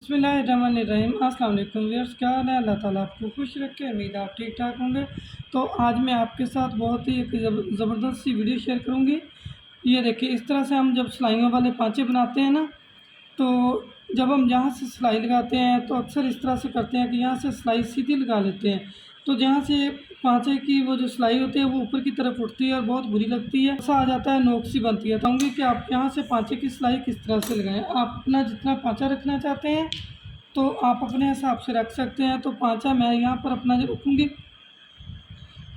बिस्मिल्लाहिर्रहमानिर्रहीम। अस्सलाम वालेकुम व्यूअर्स, क्या हाल है? अल्लाह ताला आपको खुश रखे। उम्मीद आप ठीक ठाक होंगे। तो आज मैं आपके साथ बहुत ही एक ज़बरदस्त सी वीडियो शेयर करूंगी। ये देखिए, इस तरह से हम जब सिलाइयों वाले पाँचे बनाते हैं ना, तो जब हम यहाँ से सिलाई लगाते हैं तो अक्सर इस तरह से करते हैं कि यहाँ से सिलाई सीधी लगा लेते हैं। तो जहाँ से पाँचे की वो जो सिलाई होती है वो ऊपर की तरफ उठती है और बहुत बुरी लगती है, ऐसा आ जाता है, नोक सी बनती है। कहूँगी कि आप यहाँ से पाँचे की सिलाई किस तरह से लगाएं। आप अपना जितना पाँचा रखना चाहते हैं तो आप अपने हिसाब से रख सकते हैं। तो पाँचा मैं यहाँ पर अपना जो रखूँगी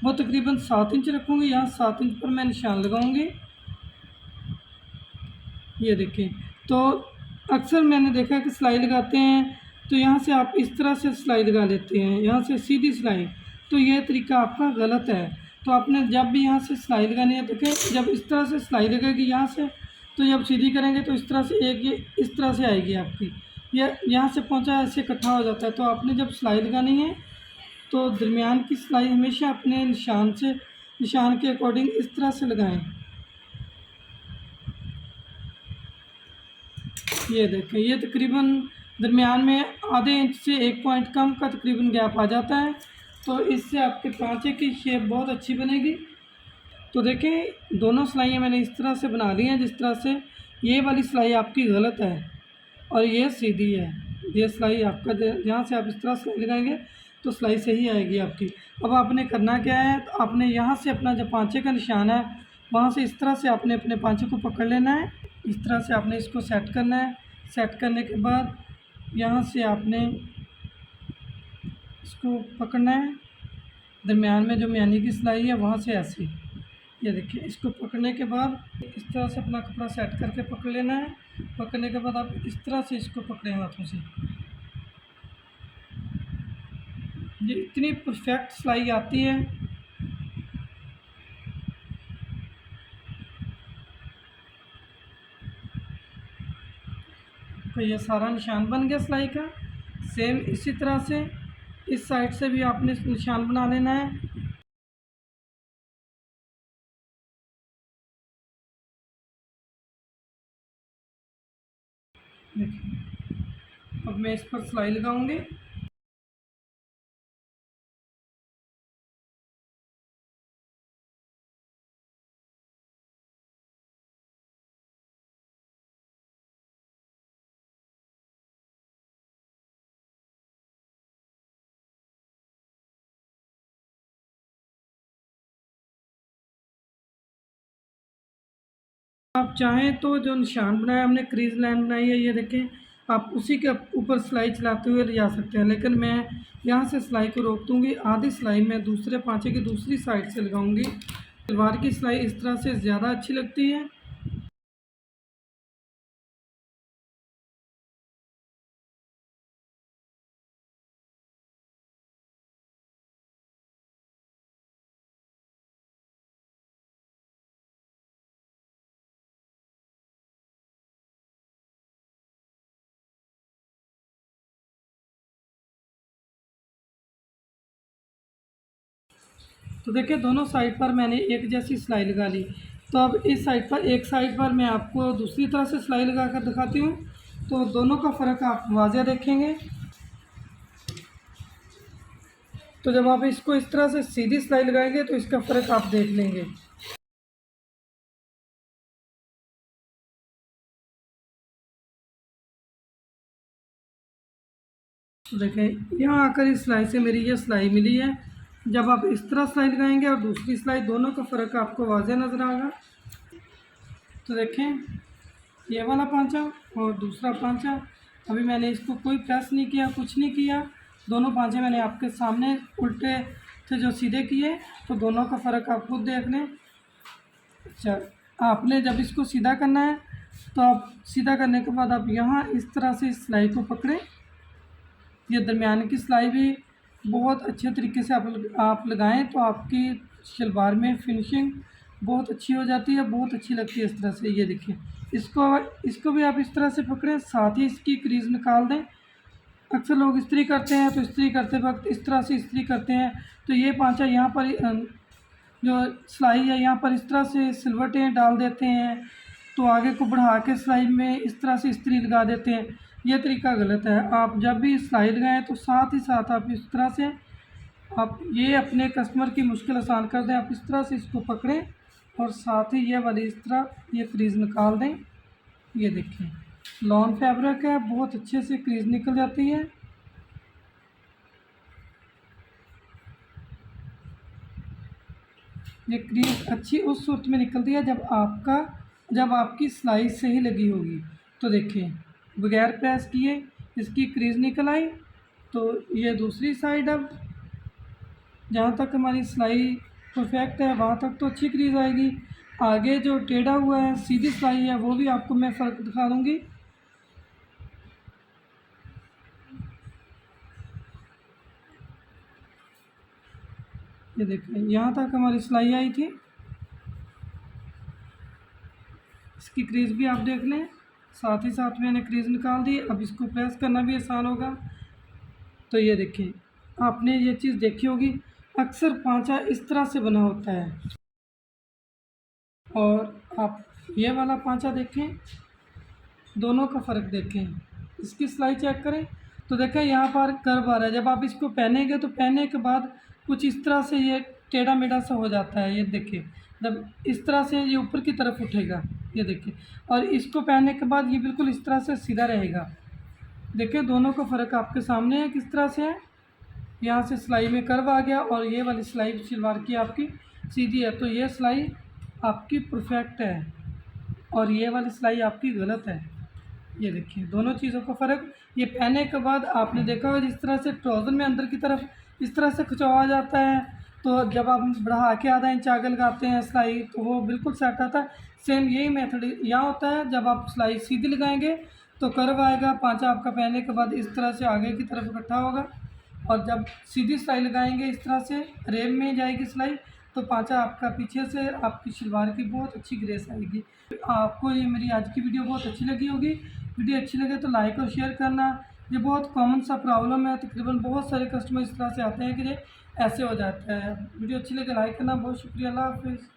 वो तकरीबन 7 इंच रखूँगी। यहाँ 7 इंच पर मैं निशान लगाऊँगी। ये देखिए, तो अक्सर मैंने देखा कि सिलाई लगाते हैं तो यहाँ से आप इस तरह से सिलाई लगा लेते हैं, यहाँ से सीधी सिलाई। तो ये तरीका आपका गलत है। तो आपने जब भी यहाँ से सिलाई लगानी है, देखिए जब इस तरह से सिलाई लगेगी यहाँ से, तो जब सीधी करेंगे तो इस तरह से एक ये इस तरह से आएगी आपकी। ये यहाँ से पहुँचा ऐसे इकट्ठा हो जाता है। तो आपने जब सिलाई लगानी है तो दरमियान की सिलाई हमेशा अपने निशान के अकॉर्डिंग इस तरह से लगाएं। ये देखें, ये तकरीबन दरमियान में आधे इंच से 1 पॉइंट कम का तकरीबन गैप आ जाता है। तो इससे आपके पाँचे की शेप बहुत अच्छी बनेगी। तो देखें, दोनों सिलाइयाँ मैंने इस तरह से बना ली हैं जिस तरह से। ये वाली सिलाई आपकी गलत है और ये सीधी है। ये सिलाई आपका जहाँ से आप इस तरह सिलाई लगाएंगे तो सिलाई सही आएगी आपकी। अब आपने करना क्या है, तो आपने यहाँ से अपना जो पाँचे का निशान है वहाँ से इस तरह से आपने अपने पाँचे को पकड़ लेना है। इस तरह से आपने इसको सेट करना है। सेट करने के बाद यहाँ से आपने इसको पकड़ना है। दरमियान में जो म्यानी की सिलाई है वहाँ से ऐसे, ये देखिए, इसको पकड़ने के बाद इस तरह से अपना कपड़ा सेट करके पकड़ लेना है। पकड़ने के बाद आप इस तरह से इसको पकड़ें हाथों से। ये इतनी परफेक्ट सिलाई आती है। तो ये सारा निशान बन गया सिलाई का। सेम इसी तरह से इस साइड से भी आपने निशान बना लेना है। देखिए, अब मैं इस पर सिलाई लगाऊंगी। आप चाहें तो जो निशान बनाया हमने, क्रीज लाइन बनाई है, ये देखें, आप उसी के ऊपर सिलाई चलाते हुए ले जा सकते हैं। लेकिन मैं यहाँ से सिलाई को रोक दूँगी। आधी सिलाई मैं दूसरे पाँचे की दूसरी साइड से लगाऊंगी। सलवार की सिलाई इस तरह से ज़्यादा अच्छी लगती है। तो देखिए, दोनों साइड पर मैंने एक जैसी सिलाई लगा ली। तो अब इस साइड पर, एक साइड पर मैं आपको दूसरी तरह से सिलाई लगा कर दिखाती हूँ। तो दोनों का फ़र्क आप वाज़ेह देखेंगे। तो जब आप इसको इस तरह से सीधी सिलाई लगाएंगे तो इसका फ़र्क आप देख लेंगे। तो देखें, यहाँ आकर इस सिलाई से मेरी ये सिलाई मिली है। जब आप इस तरह सिलाई लगाएंगे और दूसरी सिलाई, दोनों का फ़र्क आपको वाज़ेह नज़र आएगा। तो देखें, ये वाला पांचा और दूसरा पांचा, अभी मैंने इसको कोई प्रेस नहीं किया, कुछ नहीं किया। दोनों पांचे मैंने आपके सामने उल्टे थे जो सीधे किए। तो दोनों का फ़र्क आप खुद देख लें। अच्छा, आपने जब इसको सीधा करना है तो आप सीधा करने के बाद आप यहाँ इस तरह से इस सिलाई को पकड़ें। ये दरमियान की सिलाई भी बहुत अच्छे तरीके से आप लगाएं तो आपकी शलवार में फिनिशिंग बहुत अच्छी हो जाती है, बहुत अच्छी लगती है इस तरह से। ये देखिए, इसको भी आप इस तरह से पकड़ें, साथ ही इसकी क्रीज निकाल दें। अक्सर लोग इस्त्री करते हैं तो इस्त्री करते वक्त इस तरह से इस्त्री करते हैं। तो ये पांचा यहाँ पर जो सिलाई है यहाँ पर इस तरह से सिलवटें डाल देते हैं। तो आगे को बढ़ा के सिलाई में इस तरह से इस्त्री लगा देते हैं। ये तरीका गलत है। आप जब भी सिलाई लगाएं तो साथ ही साथ आप इस तरह से आप ये अपने कस्टमर की मुश्किल आसान कर दें। आप इस तरह से इसको पकड़ें और साथ ही ये वाली इस तरह ये क्रीज़ निकाल दें। ये देखें, लॉन फैब्रिक है, बहुत अच्छे से क्रीज़ निकल जाती है। ये क्रीज अच्छी उस सूरत में निकलती है जब आपकी सिलाई सही लगी होगी। तो देखिए, बगैर प्रेस किए इसकी क्रीज निकल आई। तो ये दूसरी साइड, अब जहाँ तक हमारी सिलाई परफेक्ट है वहाँ तक तो अच्छी क्रीज आएगी। आगे जो टेढ़ा हुआ है सीधी सिलाई है वो भी आपको मैं फ़र्क दिखा दूँगी। ये देखिए, यहाँ तक हमारी सिलाई आई थी, इसकी क्रीज भी आप देख लें। साथ ही साथ मैंने क्रीज निकाल दी। अब इसको प्रेस करना भी आसान होगा। तो ये देखिए, आपने ये चीज़ देखी होगी, अक्सर पांचा इस तरह से बना होता है और आप ये वाला पांचा देखें, दोनों का फ़र्क देखें, इसकी सिलाई चेक करें तो देखें यहाँ पर कर्व आ रहा है। जब आप इसको पहनेंगे तो पहनने के बाद कुछ इस तरह से ये टेढ़ा मेढ़ा सा हो जाता है। ये देखिए, जब इस तरह से ये ऊपर की तरफ उठेगा, ये देखिए, और इसको पहनने के बाद ये बिल्कुल इस तरह से सीधा रहेगा। देखिए, दोनों का फ़र्क आपके सामने है किस तरह से है। यहाँ से सिलाई में कर्व आ गया और ये वाली सिलाई शलवार की आपकी सीधी है। तो ये सिलाई आपकी परफेक्ट है और ये वाली सिलाई आपकी गलत है। ये देखिए, दोनों चीज़ों का फ़र्क। ये पहनने के बाद आपने देखा होगा जिस तरह से ट्राउज़र में अंदर की तरफ इस तरह से खिंचवा जाता है, तो जब आप बढ़ा के आधा इंच आगे लगाते हैं सिलाई तो वो बिल्कुल सेट आता है। सेम यही मेथड यहाँ होता है। जब आप सिलाई सीधी लगाएंगे तो कर्व आएगा, पांचा आपका पहनने के बाद इस तरह से आगे की तरफ इकट्ठा होगा, और जब सीधी सिलाई लगाएंगे इस तरह से रेब में जाएगी सिलाई, तो पांचा आपका पीछे से आपकी शलवार की बहुत अच्छी ग्रेस आएगी। आपको ये मेरी आज की वीडियो बहुत अच्छी लगी होगी। वीडियो अच्छी लगे तो लाइक और शेयर करना। ये बहुत कॉमन सा प्रॉब्लम है, तकरीबन बहुत सारे कस्टमर इस तरह से आते हैं कि ये ऐसे हो जाता है। वीडियो अच्छी लगे लाइक करना। बहुत शुक्रिया, अल्लाह हाफ़िज़।